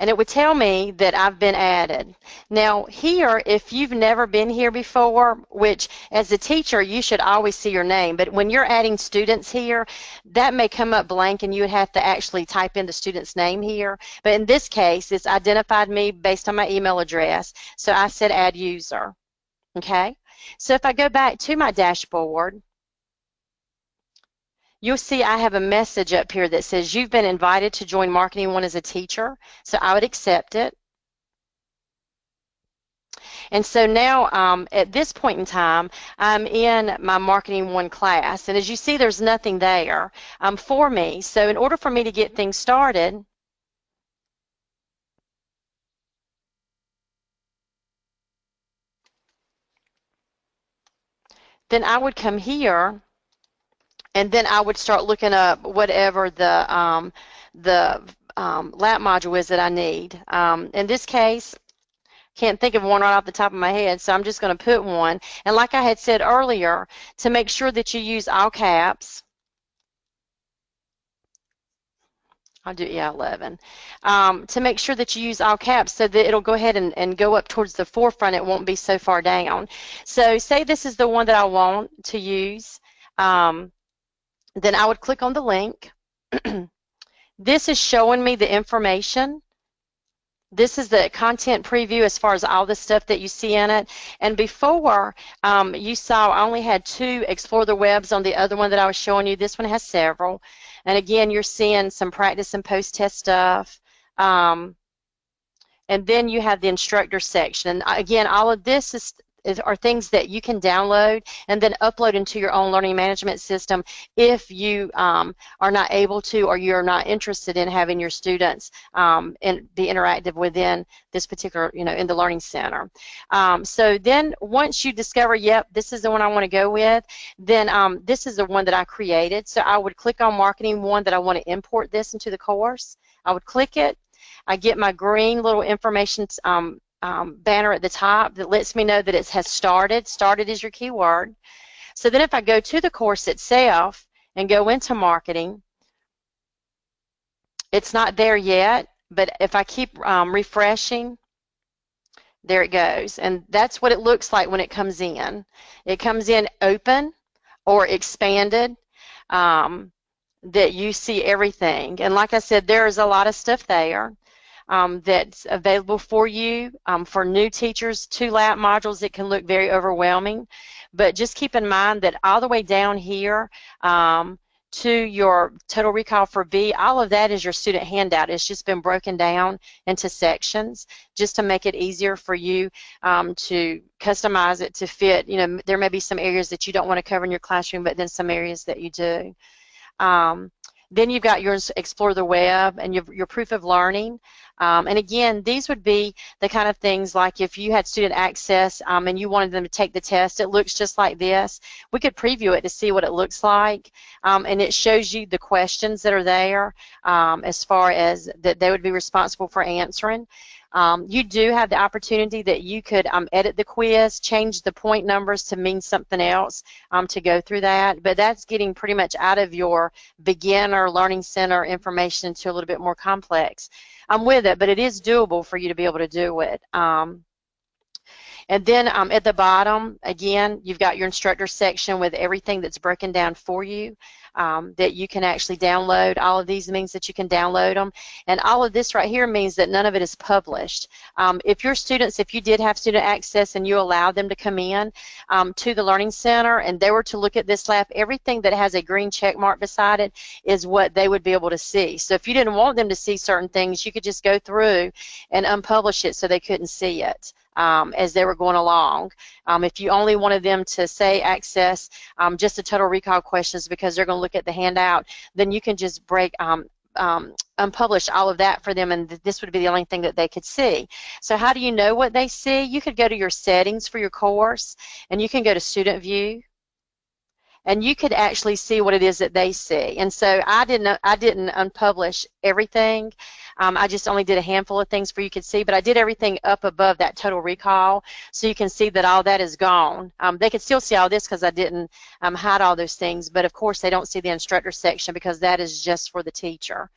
And it would tell me that I've been added. Now here, if you've never been here before, which as a teacher you should always see your name, but when you're adding students here, that may come up blank and you would have to actually type in the student's name here. But in this case, it's identified me based on my email address, so I said add user. Okay, so if I go back to my dashboard, you'll see I have a message up here that says you've been invited to join Marketing One as a teacher. So I would accept it. And so now at this point in time, I'm in my Marketing One class. And as you see, there's nothing there for me. So in order for me to get things started, then I would come here, and then I would start looking up whatever the lab module is that I need. In this case, can't think of one right off the top of my head, so I'm just going to put one. And like I had said earlier, to make sure that you use all caps, I'll do 11. To make sure that you use all caps so that it'll go ahead and go up towards the forefront. It won't be so far down. So say this is the one that I want to use. Then I would click on the link. This is showing me the information. This is the content preview as far as all the stuff that you see in it. And before, you saw I only had 2 Explore the Webs on the other one that I was showing you. This one has several. And again, you're seeing some practice and post-test stuff. And then you have the instructor section. And again, all of this are things that you can download and then upload into your own learning management system if you are not able to, or you're not interested in having your students be interactive within this particular, in the Learning Center. So then once you discover, yep, this is the one I want to go with, then this is the one that I created. So I would click on Marketing One that I want to import this into the course. I would click it. I get my green little information banner at the top that lets me know that it has started. Started is your keyword. So then if I go to the course itself and go into marketing, it's not there yet, but if I keep refreshing, there it goes. And that's what it looks like when it comes in. It comes in open or expanded, that you see everything. And like I said, there is a lot of stuff there. That's available for you. For new teachers, 2 lab modules, it can look very overwhelming, but just keep in mind that all the way down here to your Total Recall for B, all of that is your student handout. It's just been broken down into sections just to make it easier for you to customize it to fit. There may be some areas that you don't want to cover in your classroom, but then some areas that you do. Then you've got your Explore the Web and your proof of learning. And again, these would be the kind of things like if you had student access and you wanted them to take the test, it looks just like this. We could preview it to see what it looks like. And it shows you the questions that are there as far as that they would be responsible for answering. You do have the opportunity that you could edit the quiz, change the point numbers to mean something else to go through that, but that's getting pretty much out of your beginner Learning Center information to a little bit more complex. I'm with it, but it is doable for you to be able to do it. And then at the bottom, again, you've got your instructor section with everything that's broken down for you that you can actually download. All of these means that you can download them. And all of this right here means that none of it is published. If your students, if you did have student access and you allowed them to come in to the Learning Center and they were to look at this lab, everything that has a green check mark beside it is what they would be able to see. So if you didn't want them to see certain things, you could just go through and unpublish it so they couldn't see it. As they were going along. If you only wanted them to say access just the total recall questions because they're going to look at the handout, then you can just unpublish all of that for them, and this would be the only thing that they could see. So how do you know what they see? You could go to your settings for your course, and you can go to Student View, and you could actually see what it is that they see. And so I didn't unpublish everything. I just only did a handful of things for you could see, but I did everything up above that total recall, so you can see that all that is gone. They could still see all this because I didn't hide all those things, but of course they don't see the instructor section because that is just for the teacher.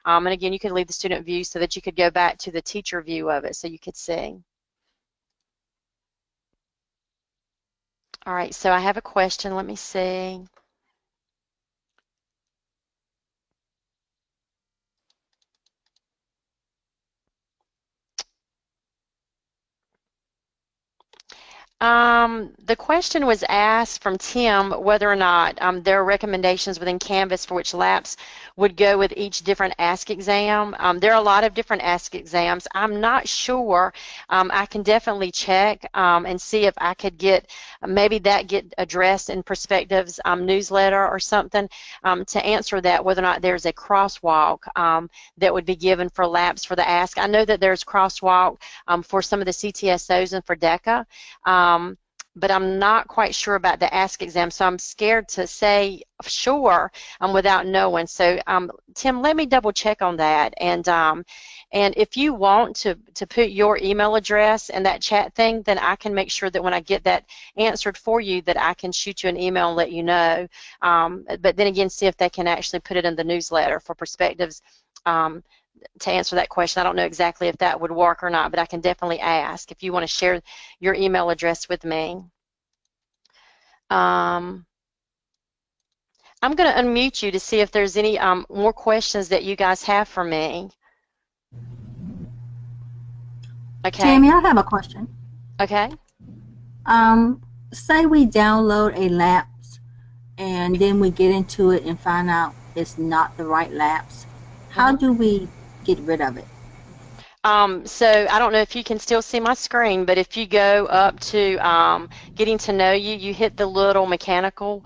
And again, you could leave the student view so that you could go back to the teacher view of it so you could see. All right, so I have a question. Let me see. The question was asked from Tim whether or not there are recommendations within Canvas for which laps would go with each different Ask exam. There are a lot of different Ask exams. I'm not sure. I can definitely check and see if I could get maybe that get addressed in Perspectives newsletter or something to answer that, whether or not there's a crosswalk that would be given for laps for the Ask. I know that there's crosswalk for some of the CTSOs and for DECA. But I'm not quite sure about the Ask exam, so I'm scared to say sure without knowing. So Tim, let me double check on that, and if you want to put your email address in that chat thing, then I can make sure that when I get that answered for you, that I can shoot you an email and let you know. But then again, see if they can actually put it in the newsletter for Perspectives. To answer that question, I don't know exactly if that would work or not, but I can definitely ask if you want to share your email address with me. I'm going to unmute you to see if there's any more questions that you guys have for me. Okay. Tammy, I have a question. Okay. Say we download a lapse and then we get into it and find out it's not the right lapse. How do we get rid of it? So I don't know if you can still see my screen, but if you go up to Getting to Know You, you hit the little mechanical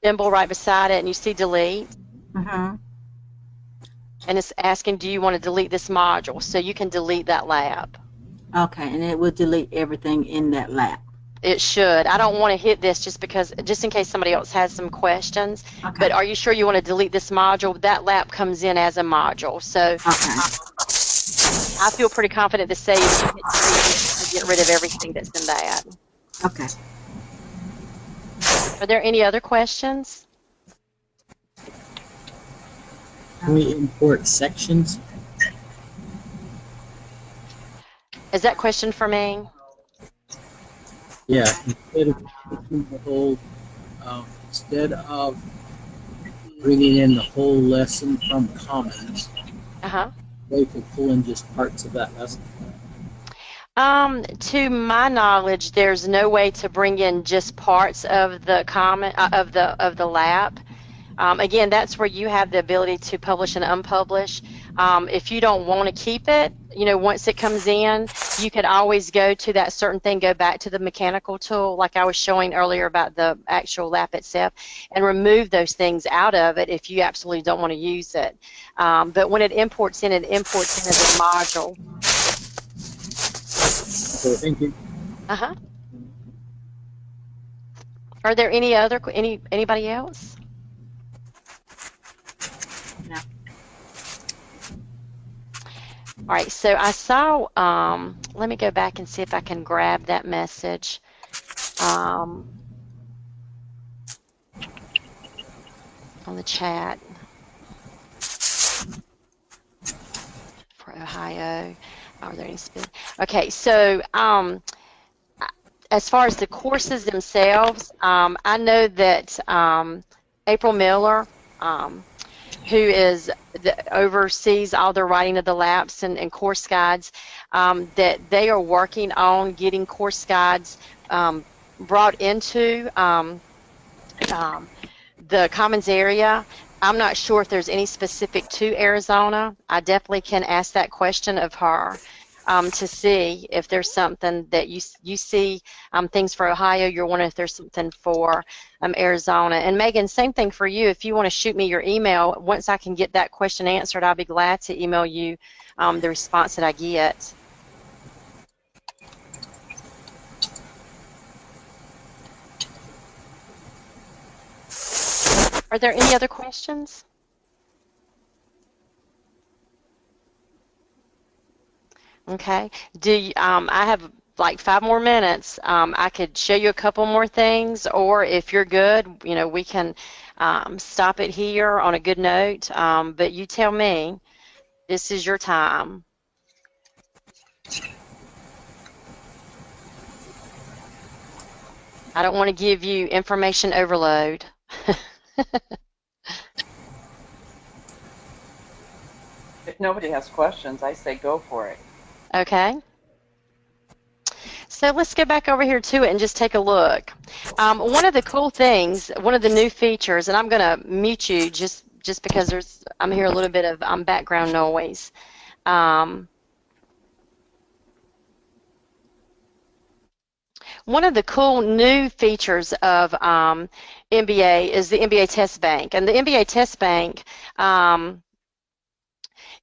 symbol right beside it and you see delete. Mm-hmm. And it's asking, do you want to delete this module? So you can delete that lab. Okay, and it will delete everything in that lab. It should. I don't want to hit this just in case somebody else has some questions. Okay. But are you sure you want to delete this module? That lab comes in as a module. So I feel pretty confident to say if you hit delete, get rid of everything that's in that. Okay. Are there any other questions? Can we import sections? Is that question for me? Yeah, instead of bringing in the whole lesson from Commons, they could pull in just parts of that lesson. To my knowledge, there's no way to bring in just parts of the of the lab. Again, that's where you have the ability to publish and unpublish. If you don't want to keep it, once it comes in, you could always go to that certain thing, go back to the mechanical tool, like I was showing earlier about the actual lap itself, and remove those things out of it if you absolutely don't want to use it. But when it imports in, as a module. So thank you. Are there anybody else? No. All right, so I saw, let me go back and see if I can grab that message. On the chat for Ohio. Are there any okay, so as far as the courses themselves, I know that April Miller, who oversees all the writing of the laps and course guides, that they are working on getting course guides brought into the Commons area. I'm not sure if there's any specific to Arizona. I definitely can ask that question of her to see if there's something that you see, things for Ohio, you're wondering if there's something for Arizona. And Megan, same thing for you. If you want to shoot me your email, once I can get that question answered, I'll be glad to email you the response that I get. Are there any other questions? Okay. I have like 5 more minutes. I could show you a couple more things, or if you're good, we can stop it here on a good note. But you tell me. This is your time. I don't want to give you information overload. If nobody has questions, I say go for it. Okay. So let's go back over here to it and just take a look. One of the cool things, one of the new features, and I'm going to mute you just because I'm hearing a little bit of background noise. One of the cool new features of MBA is the MBA Test Bank. And the MBA Test Bank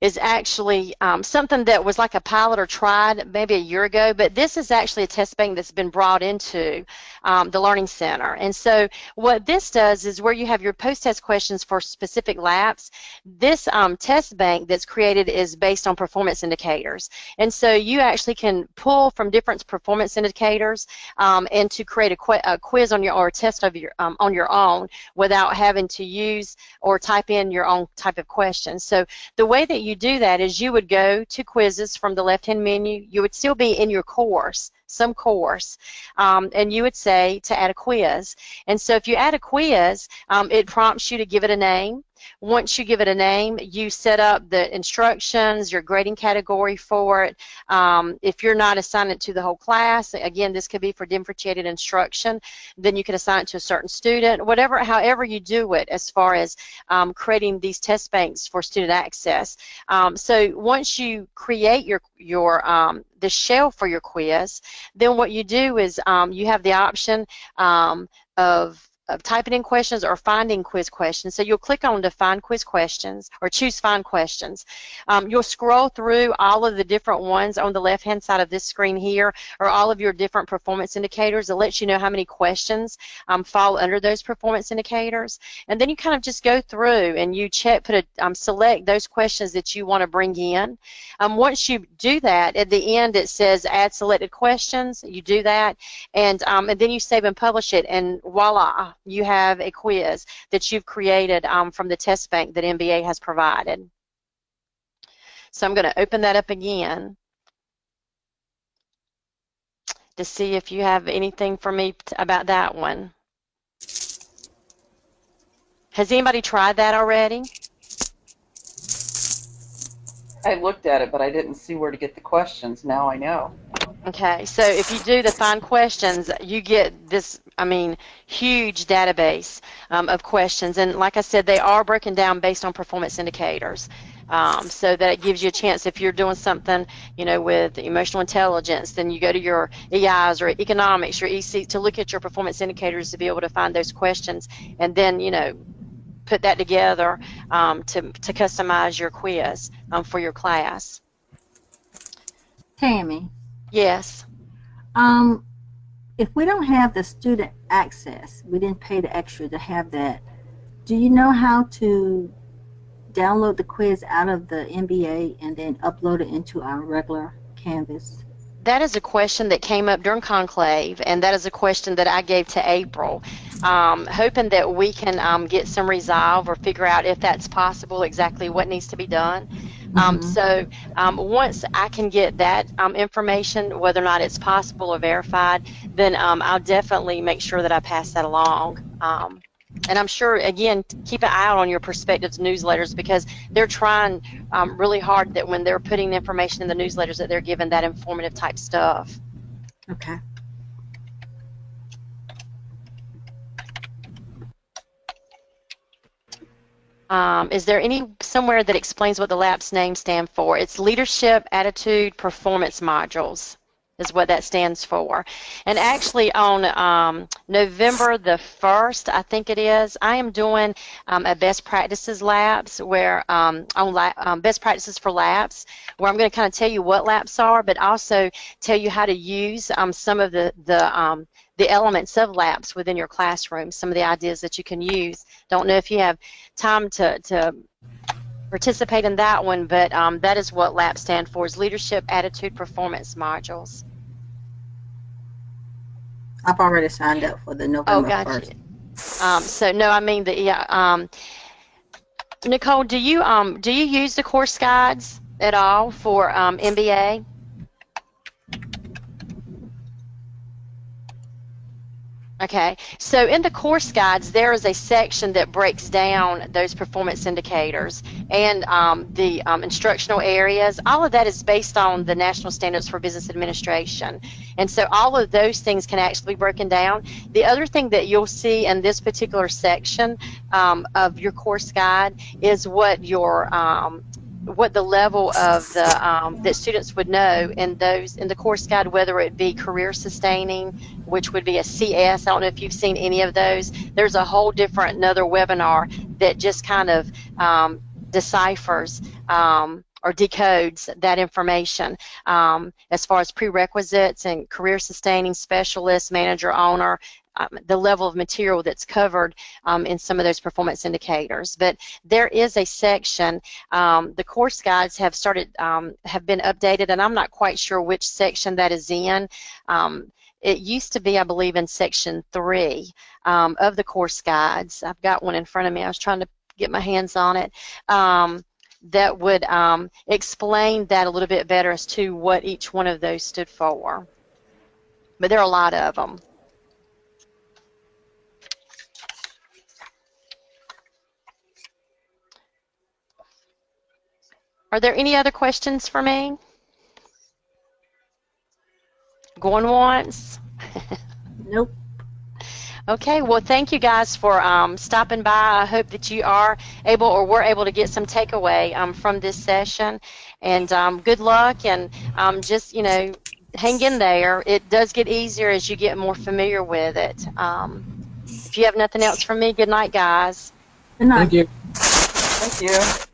is actually something that was like a pilot or tried maybe a year ago, but this is actually a test bank that's been brought into the Learning Center. And so what this does is where you have your post-test questions for specific labs, this test bank that's created is based on performance indicators. And so you actually can pull from different performance indicators and to create a quiz on or a test of on your own without having to use or type in your own type of questions. So the way that you do that is you would go to quizzes from the left-hand menu. You would still be in your course, some course, and you would say to add a quiz. And so if you add a quiz, it prompts you to give it a name. Once you give it a name, you set up the instructions, your grading category for it. If you're not assigning it to the whole class, again, this could be for differentiated instruction, then you can assign it to a certain student, however you do it as far as creating these test banks for student access. So once you create the shell for your quiz, then what you do is you have the option of typing in questions or finding quiz questions. So you'll click on to find quiz questions or choose find questions. You'll scroll through all of the different ones on the left-hand side of this screen here, or all of your different performance indicators. It lets you know how many questions fall under those performance indicators. And then you kind of just go through and you select those questions that you want to bring in. Once you do that, at the end it says add selected questions. You do that, and then you save and publish it, and voila, you have a quiz that you've created from the test bank that MBA has provided. So I'm going to open that up again to see if you have anything for me about that one. Has anybody tried that already? I looked at it, but I didn't see where to get the questions. Now I know. Okay, so if you do the find questions, you get this, huge database of questions. And like I said, they are broken down based on performance indicators. So that it gives you a chance if you're doing something, with emotional intelligence, then you go to your EIs or economics, your EC, to look at your performance indicators to be able to find those questions, and then, put that together to customize your quiz for your class. Tammy. Yes. If we don't have the student access, we didn't pay the extra to have that, do you know how to download the quiz out of the MBA and then upload it into our regular Canvas? That is a question that came up during Conclave, and that is a question that I gave to April, hoping that we can get some resolve or figure out if that's possible, exactly what needs to be done. So once I can get that information, whether or not it's possible or verified, then I'll definitely make sure that I pass that along. And I'm sure, again, keep an eye out on your Perspectives newsletters, because they're trying really hard that when they're putting information in the newsletters that they're giving that informative type stuff. Okay. Is there somewhere that explains what the LAPS names stand for? It's Leadership, Attitude, Performance modules. is what that stands for. And actually on November the 1st, I think it is, I am doing a best practices labs where best practices for labs, where I'm going to kind of tell you what labs are, but also tell you how to use some of the elements of labs within your classroom, some of the ideas that you can use. Don't know if you have time to participate in that one, but that is what LAP stand for, is Leadership, Attitude, Performance modules. I've already signed up for the November 1st. So no, I mean Nicole, do you use the course guides at all for MBA? Okay, so in the course guides, there is a section that breaks down those performance indicators and the instructional areas. All of that is based on the National Standards for Business Administration. And so all of those things can actually be broken down. The other thing that you'll see in this particular section of your course guide is what your what the level of the that students would know in the course guide, whether it be career sustaining, which would be a CS. I don't know if you've seen any of those. There's a whole different another webinar that just kind of deciphers or decodes that information as far as prerequisites and career sustaining, specialist, manager, owner, the level of material that's covered in some of those performance indicators. But there is a section, the course guides have been updated, and I'm not quite sure which section that is in. It used to be, I believe, in section 3 of the course guides. I've got one in front of me. I was trying to get my hands on it. That would explain that a little bit better as to what each one of those stood for. But there are a lot of them. Are there any other questions for me? Going once? Nope. Okay, well, thank you guys for stopping by. I hope that you are able or were able to get some takeaway from this session. And good luck, and just, you know, hang in there. It does get easier as you get more familiar with it. If you have nothing else from me, good night, guys. Good night. Thank you. Thank you.